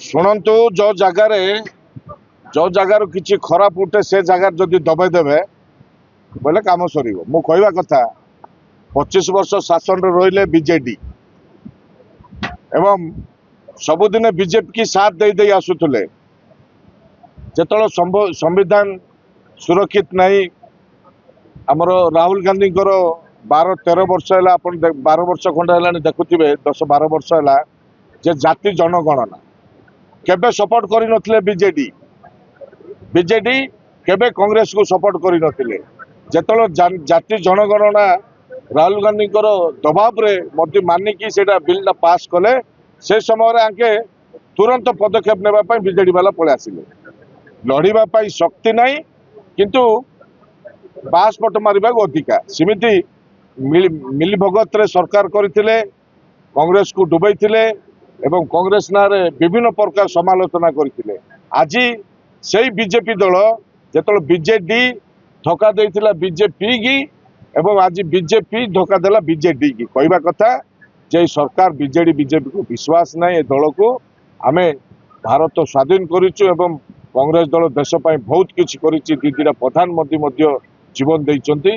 शुणु जो जगार किसी खराब उठे से जगार जदि दबाई देवे बोले कम सर मु कहवा कथा 25 वर्ष शासन रही बीजेडी एवं सबुदिन बीजेपी की साथ दे दे आसुले जो संविधान सुरक्षित नहीं आमर राहुल गांधी 12-13 वर्ष है 12 वर्ष खंड है देखुवे 10-12 वर्ष है जे जाति जनगणना केबे सपोर्ट करि नथिले बीजेडी केबे कांग्रेस को सपोर्ट करि नथिले जेतलो जाति जनगणना राहुल गांधी दबाव रे मध्य मानिकी सेटा बिल पास कले से समय आके तुरंत पदक्षेप नेबा पई बीजेडी वाला पळे आसिले लड़ीबा पई शक्ति नहीं किंतु बासपट मारिबा अधिका सिमिति मिली भगत रे सरकार करथिले कांग्रेस को डुबैथिले एवं कांग्रेस नारे विभिन्न प्रकार समालोचना करथिले आज से बीजेपी दल जो बीजेडी धोखा देइथिला बीजेपी की एवं आज बीजेपी धोखा देला बीजेडी की कहवा कथा जे सरकार बीजेडी बीजेपी को विश्वास नहीं ए दल को आमे भारत स्वाधीन करिचु एवं कांग्रेस दल देश पाई बहुत किछि करिछि दीदीरा प्रधानमंत्री जीवन देइचंती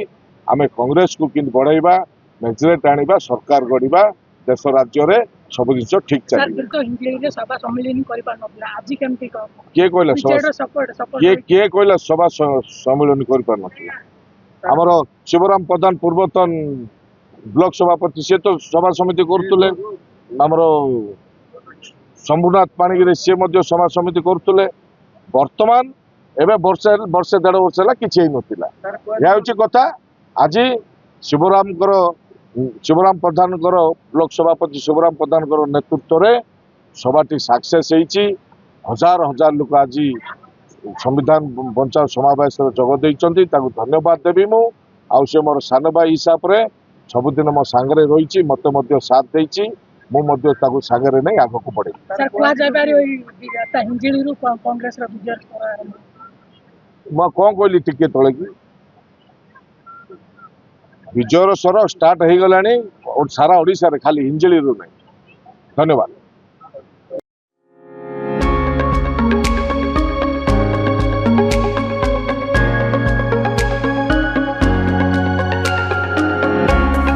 आमे कांग्रेस को किन बढ़ाइबा मेजरेट आनिबा सरकार गढ़िबा देश राज्य रे सब जिन ठीक चलिए किए कहला सभा सम्मिलन कर शिवराम प्रधान पूर्वतन ब्लॉक सभापति सी तो सभा समिति करुले शंभुनाथ पाणिग्राही सी सभा समिति करुले वर्तमान एवं वर्षे 1.5 वर्ष है किसी नथिला यह हूँ कथा आज शिवराम प्रधान ब्लॉक सभापति शिवराम प्रधान नेतृत्व में सभाटी सक्सेस होती हजार हजार लोक आज संविधान बंचाओ समावेश जोग धन्यवाद देवी मु आउ से मोर सान भाई हिसाब से सबुदिन मो सांगरे रही मत साथ देती मुझे सांगरे नहीं आग को बढ़े मैं कौन कहली टिके तले कि विजयर स्वर स्टार्ट हो गला सारा ओडिशा रे खाली हिंजिली नहीं। धन्यवाद।